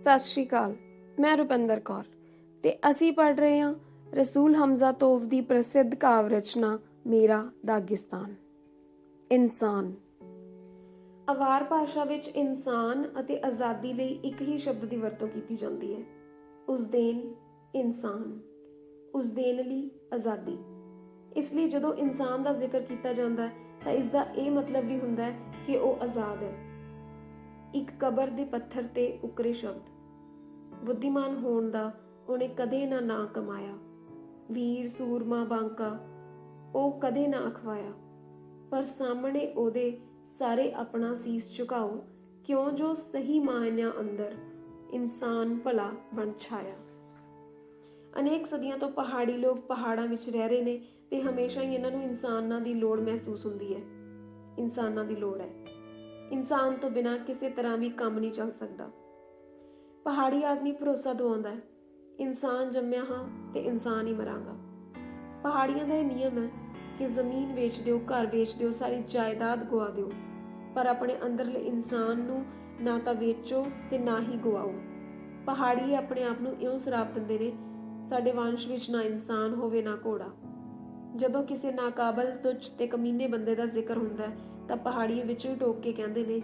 ਸਤਿ ਸ਼੍ਰੀ ਅਕਾਲ। ਮੈਂ ਰੁਪਿੰਦਰ ਕੌਰ ਤੇ ਅਸੀਂ ਪੜ੍ਹ ਰਹੇ ਹਾਂ ਰਸੂਲ ਹਮਜ਼ਾ ਤੋਫ ਦੀ ਪ੍ਰਸਿੱਧ ਕਾਵ ਰਚਨਾ ਮੇਰਾ ਦਾਗਿਸਤਾਨ। ਇਨਸਾਨ। ਅਵਾਰ ਭਾਸ਼ਾ ਵਿੱਚ ਇਨਸਾਨ ਅਤੇ ਆਜ਼ਾਦੀ ਲਈ ਇੱਕ ਹੀ ਸ਼ਬਦ ਦੀ ਵਰਤੋਂ ਕੀਤੀ ਜਾਂਦੀ ਹੈ। ਉਸਦੇਨ ਇਨਸਾਨ, ਉਸਦੇਨ ਲਈ ਆਜ਼ਾਦੀ। ਇਸ ਲਈ ਜਦੋਂ ਇਨਸਾਨ ਦਾ ਜ਼ਿਕਰ ਕੀਤਾ ਜਾਂਦਾ ਹੈ ਤਾਂ ਇਸ ਦਾ ਇਹ ਮਤਲਬ ਵੀ ਹੁੰਦਾ ਹੈ ਕਿ ਉਹ ਆਜ਼ਾਦ ਹੈ। ਇੱਕ ਕਬਰ ਦੇ ਪੱਥਰ ਤੇ ਉਕਰੇ ਸ਼ਬਦ। ਬੁੱਧੀਮਾਨ ਹੋਣ ਦਾ ਉਹਨੇ ਕਦੇ ਨਾ ਨਾਂ ਕਮਾਇਆ, ਵੀਰ ਸੂਰਮਾ ਬਾਂਕਾ ਉਹ ਕਦੇ ਨਾ ਅਖਵਾਇਆ, ਪਰ ਸਾਹਮਣੇ ਉਹਦੇ ਸਾਰੇ ਆਪਣਾ ਸੀਸ ਝੁਕਾਓ, ਕਿਉਂ ਜੋ ਸਹੀ ਮਾਇਨਿਆਂ ਅੰਦਰ ਇਨਸਾਨ ਭਲਾ ਬਣ ਛਾਇਆ। ਅਨੇਕ ਸਦੀਆਂ ਤੋਂ ਪਹਾੜੀ ਲੋਕ ਪਹਾੜਾਂ ਵਿੱਚ ਰਹਿ ਰਹੇ ਨੇ ਤੇ ਹਮੇਸ਼ਾ ਹੀ ਇਹਨਾਂ ਨੂੰ ਇਨਸਾਨਾਂ ਦੀ ਲੋੜ ਮਹਿਸੂਸ ਹੁੰਦੀ ਹੈ। ਇਨਸਾਨਾਂ ਦੀ ਲੋੜ ਹੈ। ਇਨਸਾਨ ਤੋਂ ਬਿਨਾਂ ਕਿਸੇ ਤਰ੍ਹਾਂ ਵੀ ਕੰਮ ਨਹੀਂ ਚੱਲ ਸਕਦਾ। ਪਹਾੜੀ ਆਦਮੀ ਭਰੋਸਾ ਦਵਾਉਂਦਾ ਹੈ, ਇਨਸਾਨ ਜੰਮਿਆ ਹਾਂ ਤੇ ਇਨਸਾਨ ਹੀ ਮਰਾਂਗਾ। ਪਹਾੜੀਆਂ ਦਾ ਇਹ ਨਿਯਮ ਹੈ ਕਿ ਜ਼ਮੀਨ ਵੇਚ ਦਿਓ, ਘਰ ਵੇਚ ਦਿਓ, ਸਾਰੀ ਜਾਇਦਾਦ ਗਵਾ ਦਿਓ, ਪਰ ਆਪਣੇ ਅੰਦਰਲੇ ਇਨਸਾਨ ਨੂੰ ਨਾ ਤਾਂ ਵੇਚੋ ਤੇ ਨਾ ਹੀ ਗਵਾਓ। ਪਹਾੜੀ ਆਪਣੇ ਆਪ ਨੂੰ ਇਉਂ ਸਰਾਪ ਦਿੰਦੇ ਨੇ, ਸਾਡੇ ਵੰਸ਼ ਵਿੱਚ ਨਾ ਇਨਸਾਨ ਹੋਵੇ ਨਾ ਘੋੜਾ। ਜਦੋਂ ਕਿਸੇ ਨਾਕਾਬਲ, ਤੁੱਛ ਤੇ ਕਮੀਨੇ ਬੰਦੇ ਦਾ ਜ਼ਿਕਰ ਹੁੰਦਾ ਤਾਂ ਪਹਾੜੀ ਵਿੱਚੋਂ ਹੀ ਟੋਕ ਕੇ ਕਹਿੰਦੇ ਨੇ,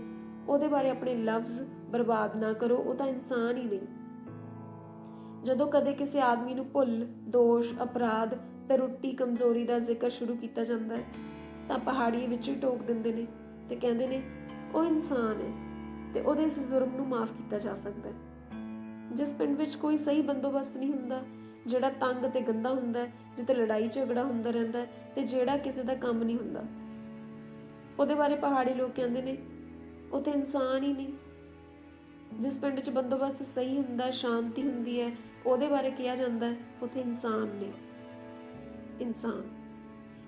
ਉਹਦੇ ਬਾਰੇ ਆਪਣੇ ਲਫ਼ਜ਼ ਬਰਬਾਦ ਨਾ ਕਰੋ, ਉਹ ਤਾਂ ਇਨਸਾਨ ਹੀ ਨਹੀਂ। ਜਦੋਂ ਕਦੇ ਕਿਸੇ ਆਦਮੀ ਨੂੰ ਭੁੱਲ, ਦੋਸ਼, ਅਪਰਾਧ, ਤਰੁੱਟੀ, ਕਮਜ਼ੋਰੀ ਦਾ ਜ਼ਿਕਰ ਸ਼ੁਰੂ ਕੀਤਾ ਜਾਂਦਾ ਹੈ ਤਾਂ ਪਹਾੜੀ ਵਿੱਚੋਂ ਹੀ ਟੋਕ ਦਿੰਦੇ ਨੇ ਤੇ ਕਹਿੰਦੇ ਨੇ, ਉਹ ਇਨਸਾਨ ਹੈ ਤੇ ਉਹਦੇ ਇਸ ਜ਼ੁਰਮ ਨੂੰ ਮਾਫ ਕੀਤਾ ਜਾ ਸਕਦਾ ਹੈ। ਜਿਸ ਪਿੰਡ ਵਿੱਚ ਕੋਈ ਸਹੀ ਬੰਦੋਬਸਤ ਨਹੀਂ ਹੁੰਦਾ, ਜਿਹੜਾ ਤੰਗ ਤੇ ਗੰਦਾ ਹੁੰਦਾ, ਜਿੱਥੇ ਲੜਾਈ ਝਗੜਾ ਹੁੰਦਾ ਰਹਿੰਦਾ ਤੇ ਜਿਹੜਾ ਕਿਸੇ ਦਾ ਕੰਮ ਨਹੀਂ ਹੁੰਦਾ, ਉਹਦੇ ਬਾਰੇ ਪਹਾੜੀ ਲੋਕ ਕਹਿੰਦੇ ਨੇ, ਉਹ ਤੇ ਇਨਸਾਨ ਹੀ ਨਹੀਂ। ਜਿਸ ਪਿੰਡ 'ਚ ਬੰਦੋਬਸਤ ਸਹੀ ਹੁੰਦਾ, ਸ਼ਾਂਤੀ ਹੁੰਦੀ ਹੈ, ਉਹਦੇ ਬਾਰੇ ਕਿਹਾ ਜਾਂਦਾ ਹੈ, ਉੱਥੇ ਇਨਸਾਨ ਨੇ। ਇਨਸਾਨ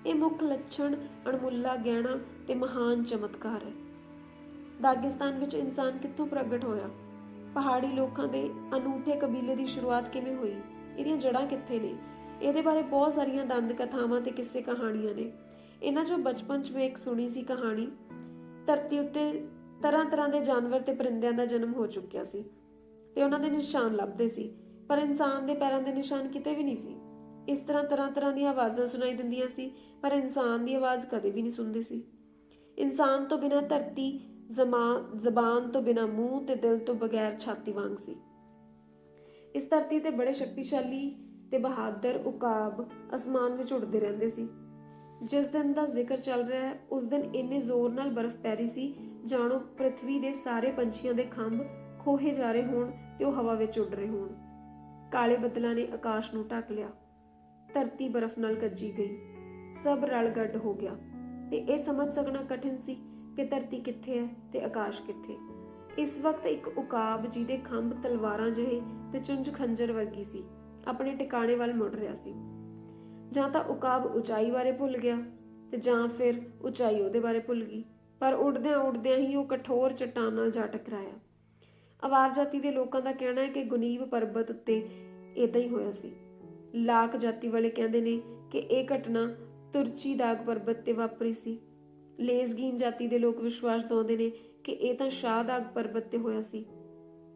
ਇਹ ਮੁੱਖ ਲੱਛਣ, ਅਣਮੁੱਲਾ ਗਹਿਣਾ ਤੇ ਮਹਾਨ ਚਮਤਕਾਰ ਹੈ। ਦਾਗਿਸਤਾਨ ਵਿੱਚ ਇਨਸਾਨ ਕਿੱਥੋਂ ਪ੍ਰਗਟ ਹੋਇਆ? ਪਹਾੜੀ ਲੋਕਾਂ ਦੇ ਅਨੂਠੇ ਕਬੀਲੇ ਦੀ ਸ਼ੁਰੂਆਤ ਕਿਵੇਂ ਹੋਈ? ਇਹਦੀਆਂ ਜੜ੍ਹਾਂ ਕਿੱਥੇ ਨੇ? ਇਹਦੇ ਬਾਰੇ ਬਹੁਤ ਸਾਰੀਆਂ ਦੰਦ ਕਥਾਵਾਂ ਤੇ ਕਿੱਸੇ ਕਹਾਣੀਆਂ ਨੇ। ਇਹਨਾਂ 'ਚੋਂ ਬਚਪਨ 'ਚ ਮੈਂ ਇੱਕ ਸੁਣੀ ਸੀ ਕਹਾਣੀ। ਧਰਤੀ ਉੱਤੇ ਤਰ੍ਹਾਂ ਤਰ੍ਹਾਂ ਦੇ ਜਾਨਵਰ ਤੇ ਪਰਿੰਦਿਆਂ ਦਾ ਜਨਮ ਹੋ ਚੁੱਕਿਆ ਸੀ ਤੇ ਉਹਨਾਂ ਦੇ ਨਿਸ਼ਾਨ ਲੱਭਦੇ ਸੀ, ਪਰ ਇਨਸਾਨ ਦੇ ਪੈਰਾਂ ਦੇ ਨਿਸ਼ਾਨ ਕਿਤੇ ਵੀ ਨਹੀਂ ਸੀ। ਇਸ ਤਰ੍ਹਾਂ ਤਰ੍ਹਾਂ ਤਰ੍ਹਾਂ ਦੀਆਂ ਆਵਾਜ਼ਾਂ ਸੁਣਾਈ ਦਿੰਦੀਆਂ ਸੀ, ਪਰ ਇਨਸਾਨ ਦੀ ਆਵਾਜ਼ ਕਦੇ ਵੀ ਨਹੀਂ ਸੁਣਦੀ ਸੀ। ਇਨਸਾਨ ਤੋਂ ਬਿਨਾਂ ਧਰਤੀ ਜ਼ਬਾਨ ਤੋਂ ਬਿਨਾਂ ਮੂੰਹ ਤੇ ਦਿਲ ਤੋਂ ਬਗੈਰ ਛਾਤੀ ਵਾਂਗ ਸੀ। ਇਸ ਧਰਤੀ ਤੇ ਬੜੇ ਸ਼ਕਤੀਸ਼ਾਲੀ ਤੇ ਬਹਾਦਰ ਉਕਾਬ ਅਸਮਾਨ ਵਿੱਚ ਉੱਡਦੇ ਰਹਿੰਦੇ ਸੀ। ਜਿਸ ਦਿਨ ਦਾ ਜ਼ਿਕਰ ਚੱਲ ਰਿਹਾ ਹੈ, ਉਸ ਦਿਨ ਇੰਨੇ ਜ਼ੋਰ ਨਾਲ ਬਰਫ਼ ਪੈ ਰਹੀ ਸੀ ਜਾਣੋ ਪ੍ਰਿਥਵੀ ਦੇ ਸਾਰੇ ਪੰਛੀਆਂ ਦੇ ਖੰਭ ਖੋਹੇ ਜਾ ਰਹੇ ਹੋਣ ਤੇ ਉਹ ਹਵਾ ਵਿੱਚ ਉੱਡ ਰਹੇ ਹੋਣ। ਕਾਲੇ ਬੱਦਲਾਂ ਨੇ ਆਕਾਸ਼ ਨੂੰ ਢੱਕ ਲਿਆ, ਧਰਤੀ ਬਰਫ਼ ਨਾਲ ਗੱਜੀ ਗਈ, ਸਭ ਰਲ ਗੱਡ ਹੋ ਗਿਆ ਤੇ ਇਹ ਸਮਝ ਸਕਣਾ ਕਠਿਨ ਸੀ ਕਿ ਧਰਤੀ ਕਿੱਥੇ ਹੈ ਤੇ ਆਕਾਸ਼ ਕਿੱਥੇ। ਇਸ ਵਕਤ ਇੱਕ ਉਕਾਬ, ਜਿਹਦੇ ਖੰਭ ਤਲਵਾਰਾਂ ਜਿਹੇ ਤੇ ਚੁੰਝ ਖੰਜਰ ਵਰਗੀ ਸੀ, ਆਪਣੇ ਟਿਕਾਣੇ ਵੱਲ ਮੁੜ ਰਿਹਾ ਸੀ। ਜਾਂ ਤਾਂ ਉਕਾਬ ਉਚਾਈ ਬਾਰੇ ਭੁੱਲ ਗਿਆ ਤੇ ਜਾਂ ਫਿਰ ਉਚਾਈ ਉਹਦੇ ਬਾਰੇ ਭੁੱਲ ਗਈ, ਪਰ ਉੱਡਦਿਆਂ ਉੱਡਦਿਆਂ ਹੀ ਉਹ ਕਠੋਰ ਚੱਟਾਨ ਨਾਲ ਜਾ ਟਕਰਾਇਆ। ਅਵਾਰ ਜਾਤੀ ਦੇ ਲੋਕਾਂ ਦਾ ਕਹਿਣਾ ਹੈ ਕਿ ਗੁਨੀਬ ਪਰਬਤ ਉੱਤੇ ਏਦਾਂ ਹੀ ਹੋਇਆ ਸੀ। ਲਾਕ ਜਾਤੀ ਵਾਲੇ ਕਹਿੰਦੇ ਨੇ ਕਿ ਇਹ ਘਟਨਾ ਤੁਰਚੀ ਦਾਗ ਪਰਬਤ ਤੇ ਵਾਪਰੀ ਸੀ। ਲੇਜ਼ਗੀਨ ਜਾਤੀ ਦੇ ਲੋਕ ਵਿਸ਼ਵਾਸ ਦਿਵਾਉਂਦੇ ਨੇ ਕਿ ਇਹ ਤਾਂ ਸ਼ਾਹਦਾਗ ਪਰਬਤ ਤੇ ਹੋਇਆ ਸੀ।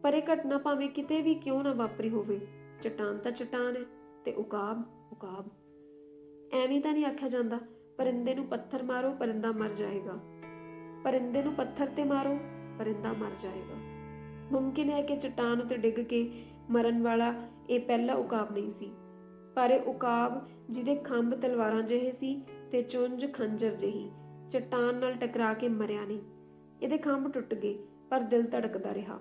ਪਰ ਇਹ ਘਟਨਾ ਭਾਵੇਂ ਕਿਤੇ ਵੀ ਕਿਉਂ ਨਾ ਵਾਪਰੀ ਹੋਵੇ, ਚਟਾਨ ਤਾਂ ਚਟਾਨ ਹੈ ਤੇ ਉਕਾਬ ਉਕਾਬ। ਐਵੇਂ ਤਾਂ ਨਹੀਂ ਆਖਿਆ ਜਾਂਦਾ, ਪਰਿੰਦੇ ਨੂੰ ਪੱਥਰ ਮਾਰੋ ਪਰਿੰਦਾ ਮਰ ਜਾਏਗਾ, ਪਰਿੰਦੇ ਨੂੰ ਪੱਥਰ ਤੇ ਮਾਰੋ ਪਰਿੰਦਾ ਮਰ ਜਾਏਗਾ। ਮੁਮਕਿਨ ਹੈ ਕਿ ਚਟਾਨ ਉੱਤੇ ਡਿੱਗ ਕੇ ਮਰਨ ਵਾਲਾ ਇਹ ਪਹਿਲਾ ਉਕਾਬ ਨਹੀਂ ਸੀ, ਪਰ ਇਹ ਉਕਾਬ ਜਿਹਦੇ ਖੰਭ ਤਲਵਾਰਾਂ ਜਿਹੇ ਸੀ ਤੇ ਚੁੰਝ ਖੰਜਰ ਜਿਹੀ, ਚਟਾਨ ਨਾਲ ਟਕਰਾ ਕੇ ਮਰਿਆ ਨਹੀਂ। ਇਹਦੇ ਖੰਭ ਟੁੱਟ ਗਏ ਪਰ ਦਿਲ ਧੜਕਦਾ ਰਿਹਾ।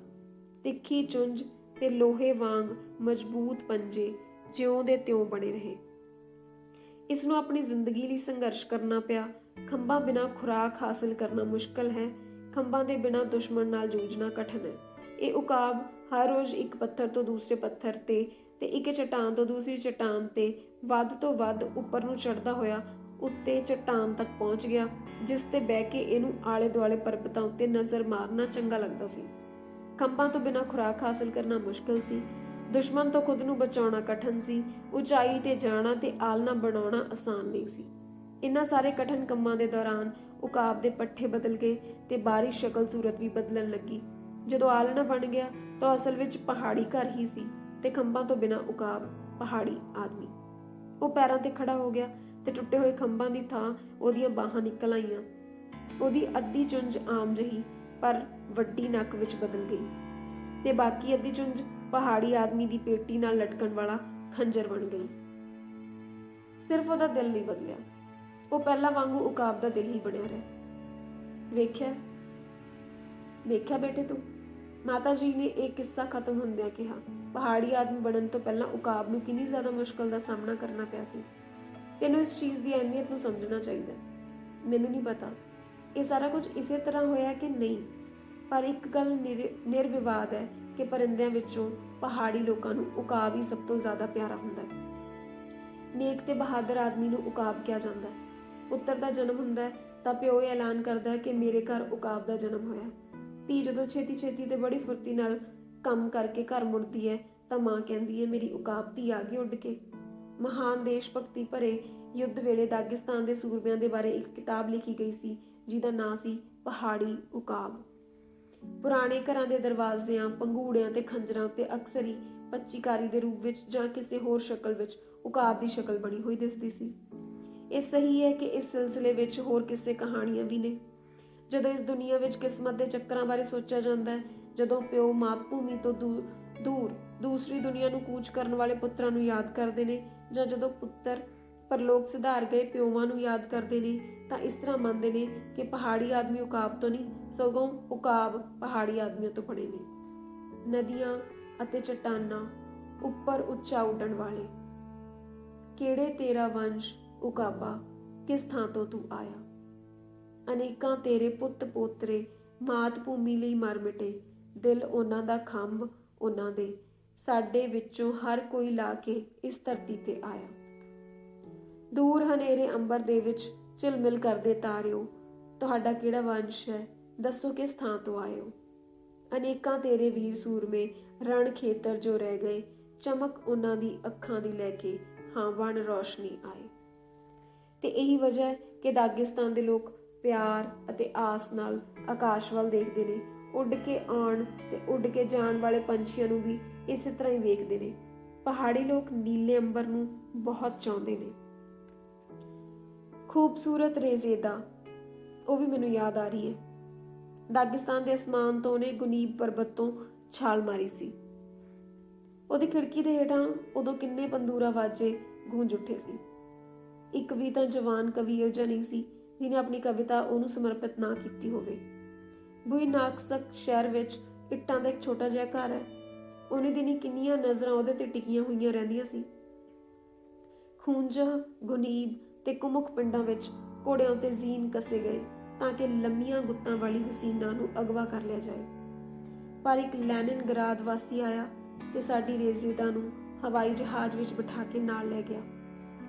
ਤਿੱਖੀ ਚੁੰਝ ਤੇ ਲੋਹੇ ਵਾਂਗ ਮਜ਼ਬੂਤ ਪੰਜੇ ਜਿਉਂ ਦੇ ਤਿਉਂ ਬਣੇ ਰਹੇ। ਇਸ ਨੂੰ ਆਪਣੀ ਜ਼ਿੰਦਗੀ ਲਈ ਸੰਘਰਸ਼ ਕਰਨਾ ਪਿਆ। ਖੰਭਾਂ ਬਿਨਾਂ ਖੁਰਾਕ ਹਾਸਲ ਕਰਨਾ ਮੁਸ਼ਕਲ ਹੈ, ਖੰਭਾਂ ਦੇ ਬਿਨਾਂ ਦੁਸ਼ਮਣ ਨਾਲ ਜੂਝਣਾ ਕਠਿਨ ਹੈ। ਇਹ ਉਕਾਬ ਹਰ ਰੋਜ਼ ਇੱਕ ਪੱਥਰ ਤੋਂ ਦੂਸਰੇ ਪੱਥਰ ਤੇ ਇੱਕ ਚਟਾਨ ਤੋਂ ਦੂਸਰੀ ਚਟਾਨ ਤੇ ਵੱਧ ਤੋਂ ਵੱਧ ਉੱਪਰ ਨੂੰ ਚੜ੍ਹਦਾ ਹੋਇਆ ਉੱਤੇ ਚਟਾਨ ਤੱਕ ਪਹੁੰਚ ਗਿਆ, ਜਿਸ ਤੇ ਬਹਿ ਕੇ ਇਹਨੂੰ ਆਲੇ ਦੁਆਲੇ ਪਰਬਤਾਂ ਉੱਤੇ ਨਜ਼ਰ ਮਾਰਨਾ ਚੰਗਾ ਲੱਗਦਾ ਸੀ। ਖੰਭਾਂ ਤੋਂ ਬਿਨਾਂ ਖੁਰਾਕ ਹਾਸਲ ਕਰਨਾ ਮੁਸ਼ਕਲ ਸੀ, ਦੁਸ਼ਮਣ ਤੋਂ ਖੁਦ ਨੂੰ ਬਚਾਉਣਾ ਕਠਿਨ ਸੀ, ਉਚਾਈ ਤੇ ਜਾਣਾ ਤੇ ਆਲਣਾ ਬਣਾਉਣਾ ਆਸਾਨ ਨਹੀਂ ਸੀ। ਇਹਨਾਂ ਸਾਰੇ ਕਠਿਨ ਕੰਮਾਂ ਦੇ ਦੌਰਾਨ ਉਕਾਬ ਦੇ ਪੱਠੇ ਬਦਲ ਗਏ ਤੇ ਬਾਹਰੀ ਸ਼ਕਲ ਸੂਰਤ ਵੀ ਬਦਲਣ ਲੱਗੀ। ਜਦੋਂ ਆਲਣਾ ਬਣ ਗਿਆ ਤਾਂ ਅਸਲ ਵਿੱਚ ਪਹਾੜੀ ਘਰ ਹੀ ਸੀ ਤੇ ਖੰਭਾਂ ਤੋਂ ਬਿਨਾਂ ਉਕਾਬ ਪਹਾੜੀ ਆਦਮੀ। ਉਹ ਪੈਰਾਂ ਤੇ ਖੜਾ ਹੋ ਗਿਆ ਤੇ ਟੁੱਟੇ ਹੋਏ ਖੰਭਾਂ ਦੀ ਥਾਂ ਉਹਦੀਆਂ ਬਾਹਾਂ ਨਿਕਲ ਆਈਆਂ। ਉਹਦੀ ਅੱਧੀ ਚੁੰਝ ਆਮ ਜਿਹੀ ਪਰ ਵੱਡੀ ਨੱਕ ਵਿੱਚ ਬਦਲ ਗਈ ਤੇ ਬਾਕੀ ਅੱਧੀ ਚੁੰਝ ਪਹਾੜੀ ਆਦਮੀ ਦੀ ਪੇਟੀ ਨਾਲ ਲਟਕਣ ਵਾਲਾ ਖੰਜਰ ਬਣ ਗਈ। ਸਿਰਫ ਉਹਦਾ ਦਿਲ ਨਹੀਂ ਬਦਲਿਆ, ਉਹ ਪਹਿਲਾਂ ਵਾਂਗੂ ਉਕਾਬ ਦਾ ਦਿਲ ਹੀ ਬਣਿਆ ਰਿਹਾ। ਵੇਖਿਆ ਬੇਟੇ ਤੂੰ, ਮਾਤਾ ਜੀ ਨੇ ਇਹ ਕਿੱਸਾ ਖਤਮ ਹੁੰਦਿਆਂ ਕਿਹਾ, ਪਹਾੜੀ ਆਦਮੀ ਬਣਨ ਤੋਂ ਪਹਿਲਾਂ ਉਕਾਬ ਨੂੰ ਕਿੰਨੀ ਜ਼ਿਆਦਾ ਮੁਸ਼ਕਲ ਦਾ ਸਾਹਮਣਾ ਕਰਨਾ ਪਿਆ ਸੀ। ਤੈਨੂੰ ਇਸ ਚੀਜ਼ ਦੀ ਅਹਿਮੀਅਤ ਨੂੰ ਸਮਝਣਾ ਚਾਹੀਦਾ। ਮੈਨੂੰ ਨਹੀਂ ਪਤਾ ਇਹ ਸਾਰਾ ਕੁਝ ਇਸੇ ਤਰ੍ਹਾਂ ਹੋਇਆ ਕਿ ਨਹੀਂ, ਪਰ ਇੱਕ ਗੱਲ ਨਿਰਵਿਵਾਦ ਹੈ ਕਿ ਪਰਿੰਦਿਆਂ ਵਿੱਚੋਂ ਪਹਾੜੀ ਲੋਕਾਂ ਨੂੰ ਉਕਾਬ ਹੀ ਸਭ ਤੋਂ ਜ਼ਿਆਦਾ ਪਿਆਰਾ ਹੁੰਦਾ ਹੈ। ਨੇਕ ਤੇ ਬਹਾਦਰ ਆਦਮੀ ਨੂੰ ਉਕਾਬ ਕਿਹਾ ਜਾਂਦਾ ਹੈ। ਪੁੱਤਰ ਦਾ ਜਨਮ ਹੁੰਦਾ ਹੈ ਤਾਂ ਪਿਓ ਇਹ ਐਲਾਨ ਕਰਦਾ ਹੈ ਕਿ ਮੇਰੇ ਘਰ ਉਕਾਬ ਦਾ ਜਨਮ ਹੋਇਆ। ਧੀ ਜਦੋਂ ਛੇਤੀ ਤੇ ਬੜੀ ਫੁਰਤੀ ਨਾਲ ਕੰਮ ਕਰਕੇ ਘਰ ਮੁੜਦੀ ਹੈ ਤਾਂ ਮਾਂ ਕਹਿੰਦੀ ਹੈ ਮੇਰੀ ਉਕਾਬ ਧੀ ਆ ਗਈ ਉੱਡ ਕੇ। ਮਹਾਨ ਦੇਸ਼ ਭਗਤੀ ਭਰੇ ਯੁੱਧ ਵੇਲੇ ਦਾਗਿਸਤਾਨ ਦੇ ਸੂਰਮਿਆਂ ਦੇ ਬਾਰੇ ਇੱਕ ਕਿਤਾਬ ਲਿਖੀ ਗਈ ਸੀ ਜਿਹਦਾ ਨਾਂ ਸੀ ਪਹਾੜੀ ਉਕਾਬ। ਪੁਰਾਣੇ ਘਰਾਂ ਦੇ ਦਰਵਾਜ਼ਿਆਂ, ਪੰਘੂੜਿਆਂ ਤੇ ਖੰਜਰਾਂ ਉੱਤੇ ਅਕਸਰ ਹੀ ਪੱਚੀਕਾਰੀ ਦੇ ਰੂਪ ਵਿੱਚ ਜਾਂ ਕਿਸੇ ਹੋਰ ਸ਼ਕਲ ਵਿੱਚ ਉਕਾਬ ਦੀ ਸ਼ਕਲ ਬਣੀ ਹੋਈ ਦਿਸਦੀ ਸੀ। ਇਹ ਸਹੀ ਹੈ ਕਿ ਇਸ ਸਿਲਸਿਲੇ ਵਿੱਚ ਹੋਰ ਕਿਸੇ ਕਹਾਣੀਆਂ ਵੀ ਨੇ। ਜਦੋਂ ਇਸ ਦੁਨੀਆ ਵਿੱਚ ਕਿਸਮਤ ਦੇ ਚੱਕਰਾਂ ਬਾਰੇ ਸੋਚਿਆ ਜਾਂਦਾ ਹੈ, ਜਦੋਂ ਪਿਓ ਮਾਤ ਭੂਮੀ ਤੋਂ ਦੂਰ ਦੂਸਰੀ ਦੁਨੀਆ ਨੂੰ ਕੂਚ ਕਰਨ ਵਾਲੇ ਪੁੱਤਰਾਂ ਨੂੰ ਯਾਦ ਕਰਦੇ ਨੇ, ਜਾਂ ਜਦੋਂ ਪੁੱਤਰ ਪਰਲੋਕ ਸਿਧਾਰ ਗਏ ਪਿਓਵਾਂ ਨੂੰ ਯਾਦ ਕਰਦੇ ਨੇ, ਤਾਂ ਇਸ ਤਰ੍ਹਾਂ ਮੰਨਦੇ ਨੇ ਕਿ ਪਹਾੜੀ ਆਦਮੀ ਉਕਾਬ ਤੋਂ ਨਹੀਂ ਸਗੋਂ ਉਕਾਬ ਪਹਾੜੀ ਆਦਮੀਆਂ ਤੋਂ ਬਣੇ ਨੇ। ਨਦੀਆਂ ਅਤੇ ਚਟਾਨਾਂ ਉੱਪਰ ਉੱਚਾ ਉੱਡਣ ਵਾਲੇ, ਕਿਹੜੇ ਤੇਰਾ ਵੰਸ਼ ਉਕਾਬਾ, ਕਿਸ ਥਾਂ ਤੋਂ ਤੂੰ ਆਇਆ। ਅਨੇਕਾਂ ਤੇਰੇ ਪੁੱਤ ਪੋਤਰੇ ਮਾਤ ਭੂਮੀ ਲਈ ਮਰ ਮਿਟੇ, ਦਿਲ ਉਹਨਾਂ ਦਾ ਖੰਭ ਉਹਨਾਂ ਦੇ, ਸਾਡੇ ਵਿੱਚੋਂ ਹਰ ਕੋਈ ਲਾ ਕੇ ਇਸ ਧਰਤੀ ਤੇ ਆਇਆ। ਦੂਰ ਹਨੇਰੇ ਅੰਬਰ ਦੇ ਵਿੱਚ ਝਿਲਮਿਲ ਕਰਦੇ ਤਾਰਿਓ, ਤੁਹਾਡਾ ਕਿਹੜਾ ਵੰਸ਼ ਹੈ, ਦੱਸੋ ਕਿਸ ਥਾਂ ਤੋਂ ਆਇਓ। ਅਨੇਕਾਂ ਤੇਰੇ ਵੀਰ ਸੂਰਮੇ ਰਣ ਖੇਤਰ ਜੋ ਰਹਿ ਗਏ, ਚਮਕ ਉਹਨਾਂ ਦੀ ਅੱਖਾਂ ਦੀ ਲੈ ਕੇ ਹਾਂ ਵਣ ਰੌਸ਼ਨੀ ਆਏ। ਤੇ ਇਹੀ ਵਜ੍ਹਾ ਹੈ ਕਿ ਦਾਗਿਸਤਾਨ ਦੇ ਲੋਕ ਪਿਆਰ ਅਤੇ ਆਸ ਨਾਲ ਆਕਾਸ਼ ਵੱਲ ਦੇਖਦੇ ਨੇ। ਉੱਡ ਕੇ ਆਉਣ ਤੇ ਉੱਡ ਕੇ ਜਾਣ ਵਾਲੇ ਪੰਛੀਆਂ ਨੂੰ ਵੀ ਇਸੇ ਤਰ੍ਹਾਂ ਹੀ ਵੇਖਦੇ ਨੇ। ਪਹਾੜੀ ਲੋਕ ਨੀਲੇ ਅੰਬਰ ਨੂੰ ਬਹੁਤ ਚਾਹੁੰਦੇ ਨੇ। ਖੂਬਸੂਰਤ ਰੇਜ਼ੇਦਾ, ਉਹ ਵੀ ਮੈਨੂੰ ਯਾਦ ਆ ਰਹੀ ਹੈ। ਦਾਗਿਸਤਾਨ ਦੇ ਅਸਮਾਨ ਤੋਂ ਉਹਨੇ ਗੁਨੀਬ ਪਰਬਤ ਤੋਂ ਛਾਲ ਮਾਰੀ ਸੀ। ਉਹਦੀ ਖਿੜਕੀ ਦੇ ਹੇਠਾਂ ਉਦੋਂ ਕਿੰਨੇ ਪੰਦੂਰਾ ਵਾਜੇ ਗੂੰਜ ਉੱਠੇ ਸੀ। ਇੱਕ ਵੀ ਤਾਂ ਜਵਾਨ ਕਵੀ ਅਜਿਹਾ ਨਹੀਂ ਸੀ ਜਿਹਨੇ ਆਪਣੀ ਕਵਿਤਾ ਉਹਨੂੰ ਸਮਰਪਿਤ ਨਾ ਕੀਤੀ ਹੋਵੇ। ਬੁਈ ਨਾਕਸਕ ਸ਼ਹਿਰ ਵਿੱਚ ਇੱਟਾਂ ਦਾ ਇੱਕ ਛੋਟਾ ਜਿਹਾ ਘਰ ਹੈ। ਉਹਨੇ ਦਿਨੀ ਕਿੰਨੀਆਂ ਨਜ਼ਰਾਂ ਉਹਦੇ ਤੇ ਟਿਕੀਆਂ ਹੋਈਆਂ ਰਹਿੰਦੀਆਂ ਸੀ। ਖੂੰਜਾ, ਗੁਨੀਬ ਤੇ ਕੁਮੁਖ ਪਿੰਡਾਂ ਵਿੱਚ ਘੋੜਿਆਂ ਉੱਤੇ ਜ਼ੀਨ ਕੱਸੇ ਗਏ ਤਾਂ ਕਿ ਲੰਮੀਆਂ ਗੁੱਤਾਂ ਵਾਲੀ ਹੁਸੀਨਾ ਨੂੰ ਅਗਵਾ ਕਰ ਲਿਆ ਜਾਏ। ਪਰ ਇੱਕ ਲੈਨਿਨਗਰਾਦ ਵਾਸੀ ਆਇਆ ਤੇ ਸਾਡੀ ਰੇਜ਼ੇਦਾ ਨੂੰ ਹਵਾਈ ਜਹਾਜ਼ ਵਿੱਚ ਬਿਠਾ ਕੇ ਨਾਲ ਲੈ ਗਿਆ।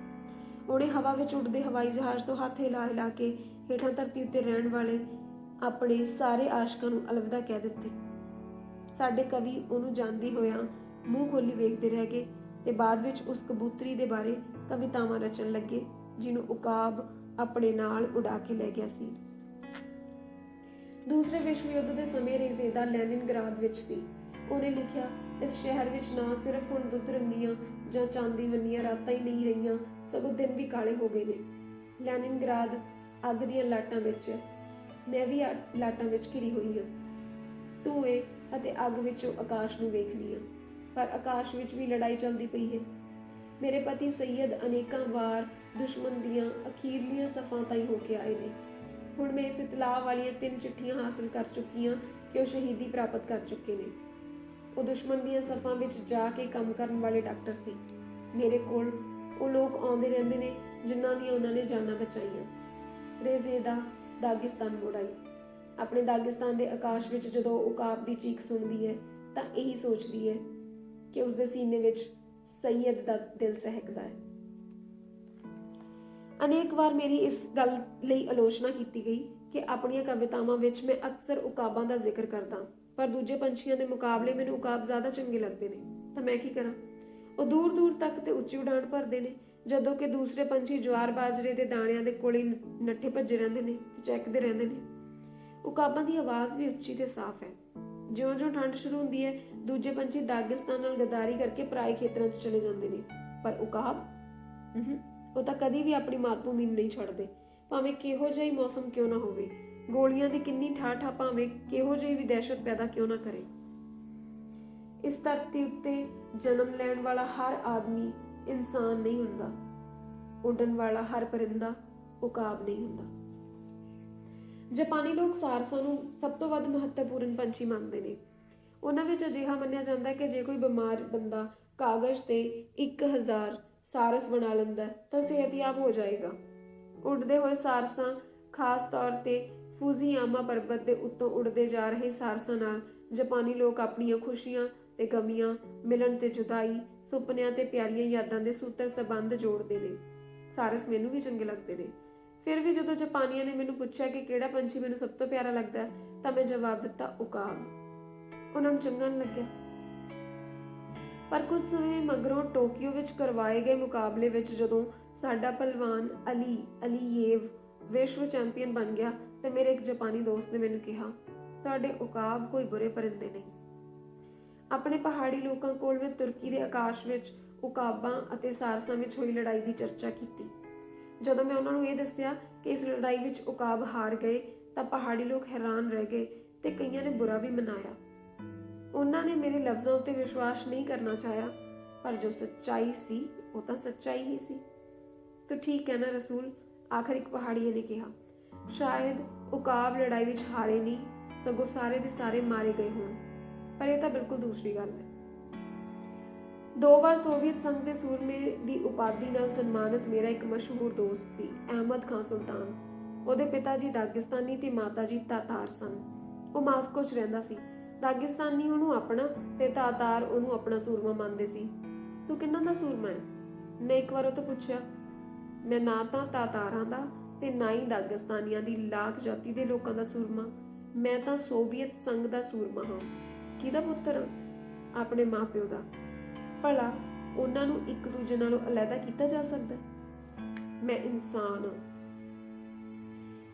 ਉਹਨੇ ਹਵਾ ਵਿੱਚ ਉੱਡਦੇ ਹਵਾਈ ਜਹਾਜ਼ ਤੋਂ ਹੱਥ ਹਿਲਾ ਕੇ ਹੇਠਾਂ ਧਰਤੀ ਉੱਤੇ ਰਹਿਣ ਵਾਲੇ ਆਪਣੇ ਸਾਰੇ ਆਸ਼ਕਾਂ ਨੂੰ ਅਲਵਿਦਾ ਕਹਿ ਦਿੱਤੀ। ਸਾਡੇ ਕਵੀ ਉਹਨੂੰ ਜਾਂਦੀ ਹੋਇਆਂ ਮੂੰਹ ਖੋਲੀ ਵੇਖਦੇ ਰਹਿ ਗਏ ਤੇ ਬਾਅਦ ਵਿੱਚ ਉਸ ਕਬੂਤਰੀ ਦੇ ਬਾਰੇ ਕਵਿਤਾਵਾਂ ਰਚਣ ਲੱਗੇ ਜਿਹਨੂੰ ਉਕਾਬ ਆਪਣੇ ਨਾਲ ਉਡਾ ਕੇ ਲੈ ਗਿਆ ਸੀ। ਦੂਸਰੇ ਵਿਸ਼ਵ ਯੁੱਧ ਦੇ ਸਮੇਂ ਰੇਜ਼ੇਦਾ ਲੈਨਿਨਗਰਾਦ ਵਿੱਚ ਸੀ। ਉਹਨੇ ਲਿਖਿਆ, ਇਸ ਸ਼ਹਿਰ ਵਿੱਚ ਨਾ ਸਿਰਫ ਹੁਣ ਦੁੱਧ ਰੰਗੀਆਂ ਜਾਂ ਚਾਂਦੀ ਵੰਨੀਆਂ ਰਾਤਾਂ ਹੀ ਨਹੀਂ ਰਹੀਆਂ, ਸਗੋਂ ਦਿਨ ਵੀ ਕਾਲੇ ਹੋ ਗਏ ਨੇ। ਲੈਨਿਨਗਰਾਦ ਅੱਗ ਦੀਆਂ ਲਾਟਾਂ ਵਿੱਚ, ਮੈਂ ਵੀ ਲਾਟਾਂ ਵਿੱਚ ਘਿਰੀ ਹੋਈ ਹਾਂ। ਧੂਏ ਅਤੇ ਅੱਗ ਵਿੱਚੋਂ ਆਕਾਸ਼ ਨੂੰ ਵੇਖਦੀ ਹਾਂ, ਪਰ ਆਕਾਸ਼ ਵਿੱਚ ਵੀ ਲੜਾਈ ਚੱਲਦੀ ਪਈ ਹੈ। ਮੇਰੇ ਪਤੀ ਸੈਯਦ ਅਨੇਕਾਂ ਵਾਰ ਦੁਸ਼ਮਣ ਦੀਆਂ ਅਖੀਰਲੀਆਂ ਸਫਾਂ ਤਾਈਂ ਹੋ ਕੇ ਆਏ ਨੇ। ਹੁਣ ਮੈਂ ਇਸ ਇਤਲਾਹ ਵਾਲੀਆਂ 3 ਚਿੱਠੀਆਂ ਹਾਸਲ ਕਰ ਚੁੱਕੀ ਹਾਂ ਕਿ ਉਹ ਸ਼ਹੀਦੀ ਪ੍ਰਾਪਤ ਕਰ ਚੁੱਕੇ ਨੇ। ਉਹ ਦੁਸ਼ਮਣ ਦੀਆਂ ਸਫਾਂ ਵਿੱਚ ਜਾ ਕੇ ਕੰਮ ਕਰਨ ਵਾਲੇ ਡਾਕਟਰ ਸੀ। ਮੇਰੇ ਕੋਲ ਉਹ ਲੋਕ ਆਉਂਦੇ ਰਹਿੰਦੇ ਨੇ ਜਿਨ੍ਹਾਂ ਦੀਆਂ ਉਹਨਾਂ ਨੇ ਜਾਨਾਂ ਬਚਾਈਆਂ। ਰੇਜ਼ੇਦਾ ਦਾਗਿਸਤਾਨ ਮੁੜ ਆਈ। ਆਪਣੇ ਦਾਗਿਸਤਾਨ ਦੇ ਆਕਾਸ਼ ਵਿੱਚ ਜਦੋਂ ਉਕਾਬ ਦੀ ਚੀਖ ਸੁਣਦੀ ਹੈ ਤਾਂ ਇਹੀ ਸੋਚਦੀ ਹੈ ਕਿ ਉਸਦੇ ਸੀਨੇ ਵਿੱਚ ਸੈਯਦ ਦਾ ਦਿਲ ਸਹਿਕਦਾ ਹੈ। ਅਨੇਕ ਵਾਰ ਮੇਰੀ ਇਸ ਗੱਲ ਲਈ ਆਲੋਚਨਾ ਕੀਤੀ ਗਈ ਕਿ ਆਪਣੀਆਂ ਕਵਿਤਾਵਾਂ ਵਿੱਚ ਮੈਂ ਅਕਸਰ ਉਕਾਬਾਂ ਦਾ ਜ਼ਿਕਰ ਕਰਦਾ, ਪਰ ਦੂਜੇ ਪੰਛੀਆਂ ਦੇ ਮੁਕਾਬਲੇ ਮੈਨੂੰ ਉਕਾਬ ਜ਼ਿਆਦਾ ਚੰਗੇ ਲੱਗਦੇ ਨੇ। ਤਾਂ ਮੈਂ ਕੀ ਕਰਾਂ? ਉਹ ਦੂਰ ਦੂਰ ਤੱਕ ਤੇ ਉੱਚੀ ਉਡਾਣ ਭਰਦੇ ਨੇ, ਜਦੋਂ ਕਿ ਦੂਸਰੇ ਪੰਛੀ ਜਵਾਰ ਬਾਜਰੇ ਦੇ ਦਾਣਿਆਂ ਦੇ ਕੋਲੇ ਨੱਠੇ ਭੱਜੇ ਰਹਿੰਦੇ ਨੇ ਤੇ ਚਹਿਕਦੇ ਰਹਿੰਦੇ ਨੇ। ਉਕਾਬਾਂ ਦੀ ਆਵਾਜ਼ ਵੀ ਉੱਚੀ ਤੇ ਸਾਫ਼ ਹੈ। ਜਿਉਂ-ਜਿਉਂ ਠੰਡ ਸ਼ੁਰੂ ਹੁੰਦੀ ਹੈ ਦੂਜੇ ਪੰਛੀ ਦਾਗਿਸਤਾਨ ਨਾਲ ਗਦਾਰੀ ਕਰਕੇ ਪਰਾਏ ਖੇਤਰਾਂ 'ਚ ਚਲੇ ਜਾਂਦੇ ਨੇ, ਪਰ ਉਕਾਬ ਉਹ ਤਾਂ ਕਦੀ ਵੀ ਆਪਣੀ ਮਾਤ ਭੂਮੀ ਨੂੰ ਨਹੀਂ ਛੱਡਦੇ, ਭਾਵੇਂ ਕਿਹੋ ਜਿਹਾ ਹੀ ਮੌਸਮ ਕਿਉਂ ਨਾ ਹੋਵੇ, ਗੋਲੀਆਂ ਦੀ ਕਿੰਨੀ ਠਾਠਾ ਭਾਵੇਂ ਕਿਹੋ ਜਿਹੀ ਵੀ ਦਹਿਸ਼ਤ ਪੈਦਾ ਕਿਉਂ ਨਾ ਕਰੇ। ਇਸ ਧਰਤੀ ਉੱਤੇ ਜਨਮ ਲੈਣ ਵਾਲਾ ਹਰ ਆਦਮੀ ਇਨਸਾਨ ਨਹੀਂ ਹੁੰਦਾ, ਉੱਡਣ ਵਾਲਾ ਹਰ ਪਰਿੰਦਾ ਉਕਾਬ ਨਹੀਂ ਹੁੰਦਾ। ਜਾਪਾਨੀ ਲੋਕ ਸਾਰਸਾਂ ਨੂੰ ਸਭ ਤੋਂ ਵੱਧ ਮਹੱਤਵਪੂਰਨ ਪੰਛੀ ਮੰਨਦੇ ਨੇ। ਉਹਨਾਂ ਵਿੱਚ ਅਜਿਹਾ ਮੰਨਿਆ ਜਾਂਦਾ ਕਿ ਜੇ ਕੋਈ ਬਿਮਾਰ ਬੰਦਾ ਕਾਗਜ਼ ਤੇ 1000 ਸਾਰਸ ਬਣਾ ਲੈਂਦਾ ਤਾਂ ਉਹ ਸਿਹਤਯਾਬ ਹੋ ਜਾਏਗਾ। ਉੱਡਦੇ ਹੋਏ ਸਾਰਸਾਂ, ਖਾਸ ਤੌਰ ਤੇ ਫੂਜ਼ੀਆਮਾ ਪਰਬਤ ਦੇ ਉੱਤੋਂ ਉੱਡਦੇ ਜਾ ਰਹੇ ਸਾਰਸਾਂ ਨਾਲ ਜਾਪਾਨੀ ਲੋਕ ਆਪਣੀਆਂ ਖੁਸ਼ੀਆਂ ਤੇ ਗਮੀਆਂ, ਮਿਲਣ ਤੇ ਜੁਦਾਈ, ਸੁਪਨਿਆਂ ਤੇ ਪਿਆਰੀਆਂ ਯਾਦਾਂ ਦੇ ਸੂਤਰ ਸੰਬੰਧ ਜੋੜਦੇ ਨੇ। ਸਾਰਸ ਮੈਨੂੰ ਵੀ ਚੰਗੇ ਲੱਗਦੇ ਨੇ। ਫਿਰ ਵੀ ਜਦੋਂ ਜਾਪਾਨੀਆਂ ਨੇ ਮੈਨੂੰ ਪੁੱਛਿਆ ਕਿ ਕਿਹੜਾ ਪੰਛੀ ਮੈਨੂੰ ਸਭ ਤੋਂ ਪਿਆਰਾ ਲੱਗਦਾ ਤਾਂ ਮੈਂ ਜਵਾਬ ਦਿੱਤਾ ਉਕਾਬ। ਉਹਨਾਂ ਨੂੰ ਚੰਗਾ ਨਹੀਂ ਲੱਗਿਆ। ਪਰ ਕੁਝ ਸਮੇਂ ਮਗਰੋਂ ਟੋਕੀਓ ਵਿੱਚ ਕਰਵਾਏ ਗਏ ਮੁਕਾਬਲੇ ਵਿੱਚ ਜਦੋਂ ਸਾਡਾ ਪਹਿਲਵਾਨ ਅਲੀ ਅਲੀਯੇਵ ਵਿਸ਼ਵ ਚੈਂਪੀਅਨ ਬਣ ਗਿਆ ਤੇ ਮੇਰੇ ਇੱਕ ਜਾਪਾਨੀ ਦੋਸਤ ਨੇ ਮੈਨੂੰ ਕਿਹਾ, ਤੁਹਾਡੇ ਉਕਾਬ ਕੋਈ ਬੁਰੇ ਪਰਿੰਦੇ ਨਹੀਂ। ਆਪਣੇ ਪਹਾੜੀ ਲੋਕਾਂ ਕੋਲ ਮੈਂ ਤੁਰਕੀ ਦੇ ਆਕਾਸ਼ ਵਿੱਚ ਉਕਾਬਾਂ ਅਤੇ ਸਾਰਸਾਂ ਵਿੱਚ ਹੋਈ ਲੜਾਈ ਦੀ ਚਰਚਾ ਕੀਤੀ। ਜਦੋਂ ਮੈਂ ਉਹਨਾਂ ਨੂੰ ਇਹ ਦੱਸਿਆ ਕਿ ਇਸ ਲੜਾਈ ਵਿੱਚ ਉਕਾਬ ਹਾਰ ਗਏ ਤਾਂ ਪਹਾੜੀ ਲੋਕ ਹੈਰਾਨ ਰਹਿ ਗਏ ਤੇ ਕਈਆਂ ਨੇ ਬੁਰਾ ਵੀ ਮਨਾਇਆ। ਉਹਨਾਂ ਨੇ ਮੇਰੇ ਲਫ਼ਜ਼ਾਂ ਉੱਤੇ ਵਿਸ਼ਵਾਸ ਨਹੀਂ ਕਰਨਾ ਚਾਹਿਆ, ਪਰ ਜੋ ਸੱਚਾਈ ਸੀ ਉਹ ਤਾਂ ਸੱਚਾਈ ਹੀ ਸੀ। ਤੂੰ ਠੀਕ ਹੈ ਨਾ ਰਸੂਲ, ਆਖਰ ਇੱਕ ਪਹਾੜੀਏ ਨੇ ਕਿਹਾ। ਸ਼ਾਇਦ ਉਕਾਬ ਲੜਾਈ ਵਿੱਚ ਹਾਰੇ ਨਹੀਂ, ਸਗੋਂ ਸਾਰੇ ਦੇ ਸਾਰੇ ਮਾਰੇ ਗਏ ਹੋਣ, ਪਰ ਇਹ ਤਾਂ ਬਿਲਕੁਲ ਦੂਸਰੀ ਗੱਲ ਹੈ। 2 ਵਾਰ ਸੋਵੀਅਤ ਸੰਘ ਦੇ ਸੂਰਮੇ ਦੀ ਉਪਾਧੀ ਨਾਲ ਸਨਮਾਨਿਤ ਮੇਰਾ ਇੱਕ ਮਸ਼ਹੂਰ ਦੋਸਤ ਸੀ, ਅਹਿਮਦ ਖਾਨ ਸੁਲਤਾਨ। ਉਹਦੇ ਪਿਤਾ ਜੀ ਦਾਗਿਸਤਾਨੀ ਤੇ ਮਾਤਾ ਜੀ ਤਾਤਾਰ ਸਨ। ਉਹ ਮਾਸਕੋ 'ਚ ਰਹਿੰਦਾ ਸੀ। ਦਾਗਿਸਤਾਨੀ ਉਹਨੂੰ ਆਪਣਾ ਤੇ ਤਾਤਾਰ ਉਹਨੂੰ ਆਪਣਾ ਸੂਰਮਾ ਮੰਨਦੇ ਸੀ। ਤੂੰ ਕਿੰਨਾ ਦਾ ਸੂਰਮਾ ਹੈ? ਮੈਂ ਇੱਕ ਵਾਰ ਉਹ ਤੋਂ ਪੁੱਛਿਆ। ਮੈਂ ਨਾ ਤਾਂ ਤਾਤਾਰਾਂ ਦਾ ਤੇ ਨਾ ਹੀ ਦਾਗਿਸਤਾਨੀਆਂ ਦੀ ਲਾਖ ਜਾਤੀ ਦੇ ਲੋਕਾਂ ਦਾ ਸੂਰਮਾ, ਮੈਂ ਤਾਂ ਸੋਵੀਅਤ ਸੰਘ ਦਾ ਸੂਰਮਾ ਹਾਂ। ਕਿਹਦਾ ਪੁੱਤਰ ਹਾਂ? ਆਪਣੇ ਮਾਪਿਓ ਦਾ। ਭਲਾ ਉਹਨਾਂ ਨੂੰ ਇੱਕ ਦੂਜੇ ਨਾਲੋਂ ਅਲੱਗਾ ਕੀਤਾ ਜਾ ਸਕਦਾ? ਮੈਂ ਇਨਸਾਨ ਹਾਂ।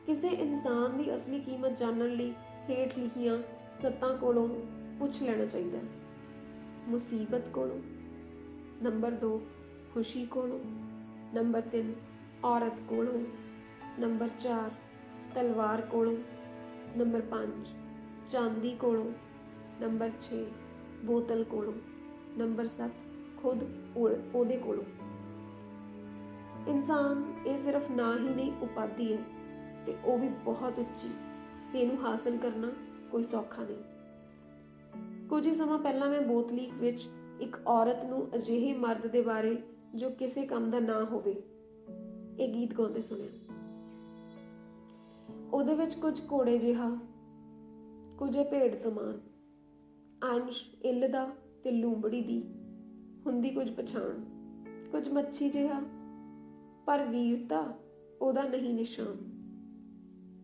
ਕਿਸੇ ਇਨਸਾਨ ਦੀ ਅਸਲੀ ਕੀਮਤ ਜਾਣਨ ਲਈ ਹੇਠ ਲਿਖੀਆਂ ਸੱਤਾਂ ਕੋਲੋਂ ਪੁੱਛ ਲੈਣਾ ਚਾਹੀਦਾ। ਮੁਸੀਬਤ ਕੋਲੋਂ, ਨੰਬਰ 2 ਖੁਸ਼ੀ ਕੋਲੋਂ, ਨੰਬਰ 3 ਔਰਤ ਕੋਲੋਂ, ਨੰਬਰ 4 ਤਲਵਾਰ ਕੋਲੋਂ, ਨੰਬਰ 5 ਚਾਂਦੀ ਕੋਲੋਂ, ਨੰਬਰ 6 ਬੋਤਲ ਕੋਲੋਂ, ਨੰਬਰ 7 ਖੁਦ ਉਹਦੇ ਕੋਲੋਂ। ਇਨਸਾਨ ਇਹ ਸਿਰਫ ਨਾਂ ਹੀ ਨਹੀਂ, ਉਪਾਧੀ ਹੈ, ਤੇ ਉਹ ਵੀ ਬਹੁਤ ਉੱਚੀ। ਇਹਨੂੰ ਹਾਸਲ ਕਰਨਾ ਕੋਈ ਸੌਖਾ ਨਹੀਂ। ਕੁਝ ਹੀ ਸਮਾਂ ਪਹਿਲਾਂ ਮੈਂ ਬੋਤਲੀਕ ਵਿੱਚ ਇੱਕ ਔਰਤ ਨੂੰ ਅਜਿਹੇ ਮਰਦ ਦੇ ਬਾਰੇ ਜੋ ਕਿਸੇ ਕੰਮ ਦਾ ਨਾ ਹੋਵੇ ਇਹ ਗੀਤ ਗਾਉਂਦੇ ਸੁਣਿਆ। ਉਹਦੇ ਵਿੱਚ ਕੁਝ ਘੋੜੇ ਜਿਹਾ, ਕੁਝ ਭੇਡ ਸਮਾਨ, ਅੰਸ਼ ਇੱਲ ਦਾ ਤੇ ਲੂੰਬੜੀ ਦੀ ਹੁੰਦੀ ਕੁਝ ਪਛਾਣ, ਕੁਝ ਮੱਛੀ ਜਿਹਾ, ਪਰ ਵੀਰਤਾ ਉਹਦਾ ਨਹੀਂ ਨਿਸ਼ਾਨ।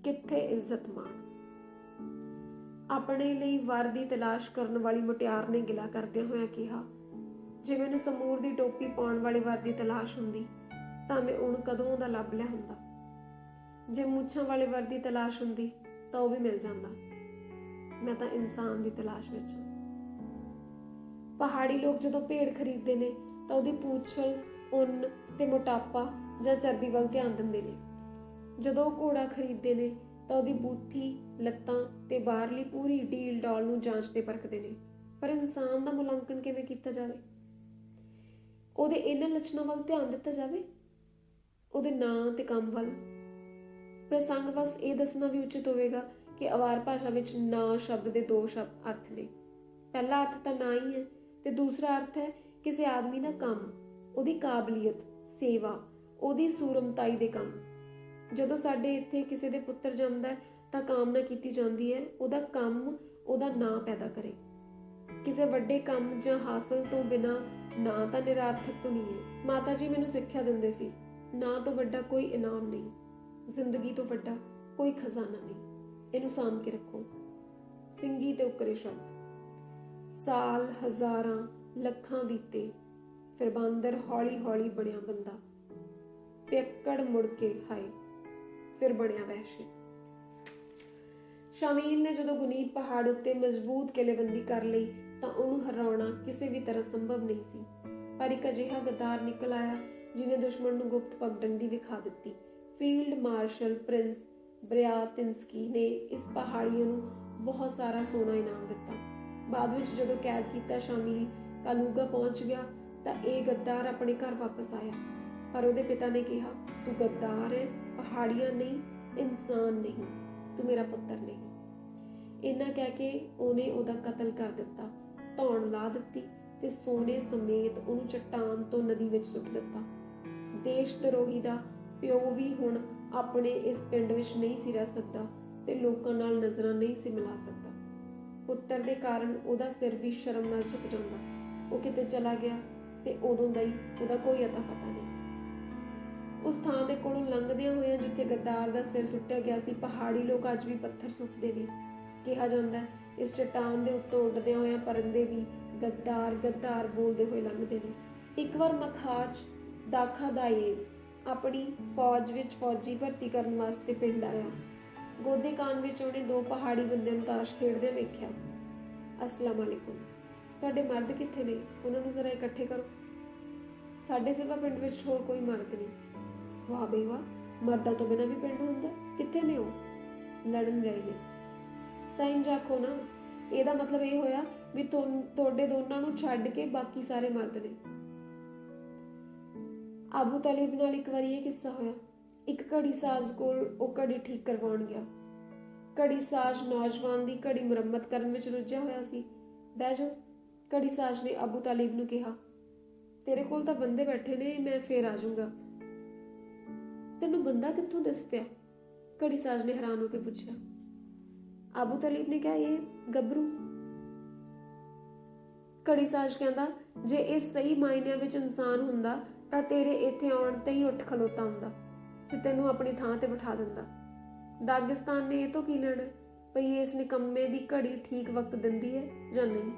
ਕਿੱਥੇ ਇੱਜ਼ਤ ਮਾਣ। ਆਪਣੇ ਲਈ ਵਰ ਦੀ ਤਲਾਸ਼ ਕਰਨ ਵਾਲੀ ਮੁਟਿਆਰ ਨੇ ਗਿਲਾ ਕਰਦਿਆਂ ਹੋਇਆ ਕਿਹਾ, ਜੇ ਮੈਨੂੰ ਸਮੂਰ ਦੀ ਟੋਪੀ ਪਾਉਣ ਵਾਲੇ ਵਰ ਦੀ ਤਲਾਸ਼ ਹੁੰਦੀ ਤਾਂ ਮੈਂ ਉਹਨੂੰ ਕਦੋਂ ਦਾ ਲੱਭ ਲਿਆ ਹੁੰਦਾ। ਜੇ ਮੁੱਛਾਂ ਵਾਲੇ ਵਰ ਦੀ ਤਲਾਸ਼ ਹੁੰਦੀ ਤਾਂ ਉਹ ਵੀ ਮਿਲ ਜਾਂਦਾ। ਮੈਂ ਤਾਂ ਇਨਸਾਨ ਦੀ ਤਲਾਸ਼ ਵਿੱਚ ਹਾਂ। ਪਹਾੜੀ ਲੋਕ ਜਦੋਂ ਭੇਡ ਖਰੀਦਦੇ ਨੇ ਤਾਂ ਉਹਦੀ ਪੂਛਲ, ਉੱਨ ਤੇ ਮੋਟਾਪਾ ਜਾਂ ਚਰਬੀ ਵੱਲ ਧਿਆਨ ਦਿੰਦੇ ਨੇ। ਜਦੋਂ ਉਹ ਘੋੜਾ ਖਰੀਦਦੇ ਨੇ ਤਾਂ ਉਹਦੀ ਬੂਥੀ, ਲੱਤਾਂ ਤੇ ਬਾਹਰਲੀ ਪੂਰੀ ਡੀਲ ਡੌਲ ਨੂੰ ਜਾਂਚਦੇ ਪਰਖਦੇ ਨੇ। ਪਰ ਇਨਸਾਨ ਦਾ ਮੁਲਾਂਕਣ ਕਿਵੇਂ ਕੀਤਾ ਜਾਵੇ? ਉਹਦੇ ਇਹਨਾਂ ਲੱਛਣਾਂ ਵੱਲ ਧਿਆਨ ਦਿੱਤਾ ਜਾਵੇ, ਉਹਦੇ ਨਾਂ ਤੇ ਕੰਮ ਵੱਲ। ਪ੍ਰਸੰਗ ਵਸ ਇਹ ਦੱਸਣਾ ਵੀ ਉਚਿਤ ਹੋਵੇਗਾ ਕਿ ਅਵਾਰ ਭਾਸ਼ਾ ਵਿੱਚ ਨਾਂ ਸ਼ਬਦ ਦੇ 2 ਅਰਥ ਨੇ। ਪਹਿਲਾ ਅਰਥ ਤਾਂ ਨਾਂ ਹੀ ਹੈ ਤੇ ਦੂਸਰਾ ਅਰਥ ਹੈ ਕਿਸੇ ਆਦਮੀ ਦਾ ਕੰਮ, ਉਹਦੀ ਕਾਬਲੀਅਤ, ਸੇਵਾ, ਉਹਦੀ ਸੂਰਮਤਾਈ ਦੇ ਕੰਮ। ਜਦੋਂ ਸਾਡੇ ਇੱਥੇ ਕਿਸੇ ਦੇ ਪੁੱਤਰ ਜੰਮਦਾ ਹੈ ਤਾਂ ਕਾਮਨਾ ਕੀਤੀ ਜਾਂਦੀ ਹੈ ਉਹਦਾ ਕੰਮ ਉਹਦਾ ਨਾਂ ਪੈਦਾ ਕਰੇ। ਕਿਸੇ ਵੱਡੇ ਕੰਮ ਜਾਂ ਹਾਸਲ ਤੋਂ ਬਿਨਾਂ ਨਾਂ ਤਾਂ ਨਿਰਾਰਥਕ ਤੋਂ ਨਹੀਂ ਹੈ। ਮਾਤਾ ਜੀ ਮੈਨੂੰ ਸਿੱਖਿਆ ਦਿੰਦੇ ਸੀ, ਨਾਂ ਤੋਂ ਵੱਡਾ ਕੋਈ ਇਨਾਮ ਨਹੀਂ, ਜ਼ਿੰਦਗੀ ਤੋਂ ਵੱਡਾ ਕੋਈ ਖਜ਼ਾਨਾ ਨਹੀਂ, ਇਹਨੂੰ ਸਾਂਭ ਕੇ ਰੱਖੋ। ਸਿੰਗੀ ਤੇ ਉਕਰੇ ਸ਼ਬਦ। ਸਾਲ, ਹਜ਼ਾਰਾਂ, ਲੱਖਾਂ ਬੀਤੇ, ਫਿਰ ਬਾਂਦਰ ਹੌਲੀ ਹੌਲੀ ਬਣਿਆ ਬੰਦਾ, ਪਿੱਕੜ ਮੁੜ ਕੇ ਹਾਏ ਫਿਰ ਬਣਿਆ ਵਹਿਸ਼ੀ। ਸ਼ਾਮੀਲ ਨੇ ਜਦੋਂ ਗੁਨੀਤ ਪਹਾੜ ਉੱਤੇ ਮਜ਼ਬੂਤ ਕਿਲੇਬੰਦੀ ਕਰ ਲਈ ਤਾਂ ਉਹਨੂੰ ਹਰਾਉਣਾ ਕਿਸੇ ਵੀ ਤਰ੍ਹਾਂ ਸੰਭਵ ਨਹੀਂ ਸੀ। ਪਰ ਇੱਕ ਅਜਿਹਾ ਗੱਦਾਰ ਨਿਕਲ ਆਇਆ ਜਿਹਨੇ ਦੁਸ਼ਮਣ ਨੂੰ ਗੁਪਤ ਪਗਡੰਡੀ ਵਿਖਾ ਦਿੱਤੀ। ਫੀਲਡ ਮਾਰਸ਼ਲ ਪ੍ਰਿੰਸ ਬਰਿਆਤਿੰਸਕੀ ਨੇ ਇਸ ਪਹਾੜੀਏ ਨੂੰ ਬਹੁਤ ਸਾਰਾ ਸੋਨਾ ਇਨਾਮ ਦਿੱਤਾ। ਬਾਅਦ ਵਿੱਚ ਜਦੋਂ ਕੈਦ ਕੀਤਾ ਸ਼ਾਮਿਲ ਕਾਲੂਗਾ ਪਹੁੰਚ ਗਿਆ ਤਾਂ ਇਹ ਗੱਦਾਰ ਆਪਣੇ ਘਰ ਵਾਪਸ ਆਇਆ। ਪਰ ਉਹਦੇ ਪਿਤਾ ਨੇ ਕਿਹਾ, ਤੂੰ ਗੱਦਾਰ ਹੈ, ਪਹਾੜੀਆ ਨਹੀਂ, ਇਨਸਾਨ ਨਹੀਂ, ਤੂੰ ਮੇਰਾ ਪੁੱਤਰ ਨਹੀਂ। ਇੰਨਾ ਕਹਿ ਕੇ ਉਹਨੇ ਉਹਦਾ ਕਤਲ ਕਰ ਦਿੱਤਾ, ਧੌਣ ਲਾ ਦਿੱਤੀ ਤੇ ਸੋਨੇ ਸਮੇਤ ਉਹਨੂੰ ਚੱਟਾਨ ਤੋਂ ਨਦੀ ਵਿੱਚ ਸੁੱਟ ਦਿੱਤਾ। ਦੇਸ਼ ਦਰੋਹੀ ਦਾ ਪਿਓ ਵੀ ਹੁਣ ਆਪਣੇ ਇਸ ਪਿੰਡ ਵਿੱਚ ਨਹੀਂ ਸੀ ਰਹਿ ਸਕਦਾ ਤੇ ਲੋਕਾਂ ਨਾਲ ਨਜ਼ਰਾਂ ਨਹੀਂ ਸੀ ਮਿਲਾ ਸਕਦਾ। ਪੁੱਤਰ ਦੇ ਕਾਰਨ ਉਹਦਾ ਸਿਰ ਵੀ ਸ਼ਰਮ ਨਾਲ ਝੁਕ ਜਾਂਦਾ। ਉਹ ਕਿਤੇ ਚਲਾ ਗਿਆ ਤੇ ਉਦੋਂ ਦਾ ਹੀ ਉਹਦਾ ਕੋਈ ਅਤਾ ਪਤਾ ਨਹੀਂ। ਉਸ ਥਾਂ ਦੇ ਕੋਲੋਂ ਲੰਘਦਿਆਂ ਹੋਇਆਂ ਜਿੱਥੇ ਗੱਦਾਰ ਦਾ ਸਿਰ ਸੁੱਟਿਆ ਗਿਆ ਸੀ, ਪਹਾੜੀ ਲੋਕ ਅੱਜ ਵੀ ਪੱਥਰ ਸੁੱਟਦੇ ਨੇ। ਕਿਹਾ ਜਾਂਦਾ ਇਸ ਚਟਾਨ ਦੇ ਉੱਤੋਂ ਉੱਡਦਿਆਂ ਹੋਇਆਂ ਪਰੰਦੇ ਵੀ ਗੱਦਾਰ ਗੱਦਾਰ ਬੋਲਦੇ ਹੋਏ ਲੰਘਦੇ ਨੇ। ਇੱਕ ਵਾਰ ਮਖਾਚ ਦਾਖਾਦਾਏਵ ਆਪਣੀ ਫੌਜ ਵਿੱਚ ਫੌਜੀ ਭਰਤੀ ਕਰਨ ਵਾਸਤੇ ਪਿੰਡ ਆਇਆ। ਗੋਦੇ ਕਾਨ ਵਿੱਚ ਉਹਨੇ ਦੋ ਪਹਾੜੀ ਬੰਦਿਆਂ ਨੂੰ ਤਾਸ਼ ਖੇਡਦੇ ਵੇਖਿਆ। ਅਸਲਾਮ ਅਲੈਕੁਮ, ਤੁਹਾਡੇ ਮਰਦ ਕਿੱਥੇ ਨੇ? ਉਹਨਾਂ ਨੂੰ ਜ਼ਰਾ ਇਕੱਠੇ ਕਰੋ। ਸਾਡੇ ਸਿਵਾ ਪਿੰਡ ਵਿੱਚ ਹੋਰ ਕੋਈ ਮਰਦ ਨਹੀਂ। ਵਾਹ ਬਈ ਵਾਹ, ਮਰਦਾਂ ਤੋਂ ਬਿਨਾਂ ਵੀ ਪਿੰਡ ਹੁੰਦਾ? ਕਿੱਥੇ ਨੇ ਉਹ? ਲੜਨ ਗਏ ਨੇ। ਤਾਂ ਇੰਝ ਆਖੋ ਨਾ, ਇਹਦਾ ਮਤਲਬ ਇਹ ਹੋਇਆ ਵੀ ਤੁਹਾਡੇ ਦੋਨਾਂ ਨੂੰ ਛੱਡ ਕੇ ਬਾਕੀ ਸਾਰੇ ਮਰਦ ਨੇ। ਆਬੂ ਤਾਲਿਬ ਨਾਲ ਇੱਕ ਵਾਰੀ ਇਹ ਕਿੱਸਾ ਹੋਇਆ। ਇੱਕ ਘੜੀ ਸਾਜ਼ ਕੋਲ ਉਹ ਘੜੀ ਠੀਕ ਕਰਵਾਉਣ ਗਿਆ। ਘੜੀ ਸਾਜ਼ ਨੌਜਵਾਨ ਦੀ ਘੜੀ ਮੁਰੰਮਤ ਕਰਨ ਵਿੱਚ ਰੁੱਝਿਆ ਹੋਇਆ ਸੀ। ਬਹਿ ਜਾਓ। ਘੜੀ ਸਾਜ਼ ਨੇ ਆਬੂ ਤਾਲਿਬ ਨੂੰ ਕਿਹਾ, ਤੇਰੇ ਕੋਲ ਤਾਂ ਬੰਦੇ ਬੈਠੇ ਨੇ, ਮੈਂ ਫੇਰ ਆ ਜਾਊਂਗਾ। ਤੈਨੂੰ ਬੰਦਾ ਕਿੱਥੋਂ ਦਿਸ ਪਿਆ? ਘੜੀ ਸਾਜ਼ ਨੇ ਹੈਰਾਨ ਹੋ ਕੇ ਪੁੱਛਿਆ। ਆਬੂ ਤਾਲਿਬ ਨੇ ਕਿਹਾ, ਇਹ ਗੱਭਰੂ। ਘੜੀ ਸਾਜ਼ ਕਹਿੰਦਾ, ਜੇ ਇਹ ਸਹੀ ਮਾਇਨਿਆਂ ਵਿੱਚ ਇਨਸਾਨ ਹੁੰਦਾ ਤਾਂ ਤੇਰੇ ਇੱਥੇ ਆਉਣ ਤੇ ਹੀ ਉੱਠ ਖਲੋਤਾ ਹੁੰਦਾ ਤੇ ਤੈਨੂੰ ਆਪਣੀ ਥਾਂ ਤੇ ਬਿਠਾ ਦਿੰਦਾ। ਦਾਗਿਸਤਾਨ ਨੇ ਇਹ ਤੋਂ ਕੀ ਲੈਣਾ ਭਈ ਇਸ ਨਿਕੰਮੇ ਦੀ ਘੜੀ ਠੀਕ ਵਕਤ ਦਿੰਦੀ ਹੈ ਜਾਂ ਨਹੀਂ,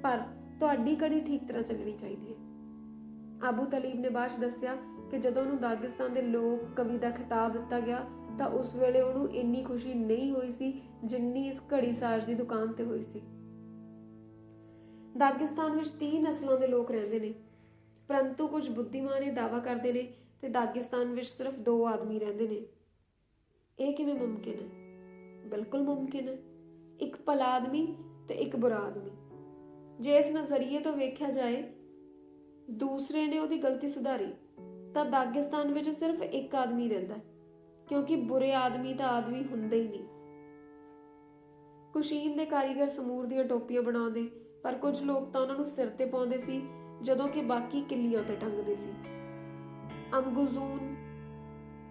ਪਰ ਤੁਹਾਡੀ ਘੜੀ ਠੀਕ ਤਰ੍ਹਾਂ ਚੱਲਣੀ ਚਾਹੀਦੀ ਹੈ। ਆਬੂ ਤਾਲਿਬ ਨੇ ਬਾਅਦ ਦੱਸਿਆ ਕਿ ਜਦੋਂ ਉਹਨੂੰ ਦਾਗਿਸਤਾਨ ਦੇ ਲੋਕ ਕਵੀ ਦਾ ਖਿਤਾਬ ਦਿੱਤਾ ਗਿਆ ਤਾਂ ਉਸ ਵੇਲੇ ਉਹਨੂੰ ਇੰਨੀ ਖੁਸ਼ੀ ਨਹੀਂ ਹੋਈ ਸੀ ਜਿੰਨੀ ਇਸ ਘੜੀ ਸਾਜ਼ ਦੀ ਦੁਕਾਨ ਤੇ ਹੋਈ ਸੀ। ਦਾਗਿਸਤਾਨ ਵਿੱਚ 30 ਨਸਲਾਂ ਦੇ ਲੋਕ ਰਹਿੰਦੇ ਨੇ, ਪਰੰਤੂ ਕੁਝ ਬੁੱਧੀਮਾਨ ਇਹ ਦਾਅਵਾ ਕਰਦੇ ਨੇ ਤੇ ਦਾਗਿਸਤਾਨ ਵਿੱਚ ਸਿਰਫ 2 ਆਦਮੀ ਰਹਿੰਦੇ ਨੇ। ਇਹ ਕਿਵੇਂ ਮੁਮਕਿਨ ਹੈ? ਬਿਲਕੁਲ ਮੁਮਕਿਨ ਹੈ। ਇੱਕ ਭਲਾ ਆਦਮੀ ਤੇ ਇੱਕ ਬੁਰਾ ਆਦਮੀ। ਜੇ ਇਸ ਨਜ਼ਰੀਏ ਤੋਂ ਵੇਖਿਆ ਜਾਏ ਦੂਸਰੇ ਨੇ ਉਹਦੀ ਗਲਤੀ ਸੁਧਾਰੀ ਤਾਂ ਦਾਗਿਸਤਾਨ ਵਿੱਚ ਸਿਰਫ ਇੱਕ ਆਦਮੀ ਰਹਿੰਦਾ, ਕਿਉਂਕਿ ਬੁਰੇ ਆਦਮੀ ਤਾਂ ਆਦਮੀ ਹੁੰਦੇ ਹੀ ਨਹੀਂ। ਕੁਸ਼ੀਨ ਦੇ ਕਾਰੀਗਰ ਸਮੂਰ ਦੀਆਂ ਟੋਪੀਆਂ ਬਣਾਉਂਦੇ, ਪਰ ਕੁਝ ਲੋਕ ਤਾਂ ਉਹਨਾਂ ਨੂੰ ਸਿਰ ਤੇ ਪਾਉਂਦੇ ਸੀ ਜਦੋਂ ਕਿ ਬਾਕੀ ਕਿੱਲੀਆਂ ਤੇ ਟੰਗਦੇ ਸੀ। ਅਮਗੁਜ਼ੂਨ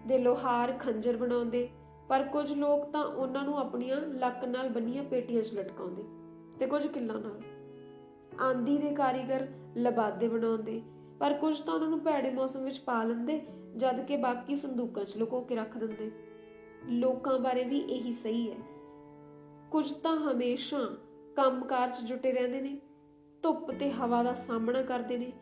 ਦੇ ਲੋਹਾਰ ਖੰਜਰ ਬਣਾਉਂਦੇ, ਪਰ ਕੁਝ ਲੋਕ ਤਾਂ ਉਹਨਾਂ ਨੂੰ ਆਪਣੀਆਂ ਲੱਕ ਨਾਲ ਬੰਨੀਆਂ ਪੇਟੀਆਂ 'ਚ ਲਟਕਾਉਂਦੇ ਤੇ ਕੁਝ ਕਿੱਲਾਂ ਨਾਲ। ਆਂਦੀ ਦੇ ਕਾਰੀਗਰ ਲਬਾਦੇ ਬਣਾਉਂਦੇ, ਪਰ ਕੁਝ ਤਾਂ ਉਹਨਾਂ ਨੂੰ ਭੈੜੇ ਮੌਸਮ ਵਿੱਚ ਪਾ ਲੈਂਦੇ ਜਦ ਕਿ ਬਾਕੀ ਸੰਦੂਕਾਂ 'ਚ ਲੁਕੋ ਕੇ ਰੱਖ ਦਿੰਦੇ। ਲੋਕਾਂ ਬਾਰੇ ਵੀ ਇਹੀ ਸਹੀ ਹੈ। ਕੁਝ ਤਾਂ ਹਮੇਸ਼ਾ ਕੰਮਕਾਰ 'ਚ ਜੁਟੇ ਰਹਿੰਦੇ ਨੇ, ਧੁੱਪ ਤੇ ਹਵਾ ਦਾ ਸਾਹਮਣਾ ਕਰਦੇ ਨੇ,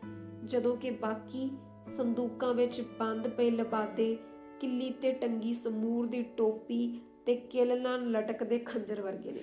ਜਦੋਂ ਕਿ ਬਾਕੀ ਸੰਦੂਕਾਂ ਵਿੱਚ ਬੰਦ ਪਏ ਲਬਾਦੇ, ਕਿੱਲੀ ਤੇ ਟੰਗੀ ਸਮੂਰ ਦੀ ਟੋਪੀ ਤੇ ਕਿੱਲ ਨਾਲ ਲਟਕਦੇ ਖੰਜਰ ਵਰਗੇ ਨੇ।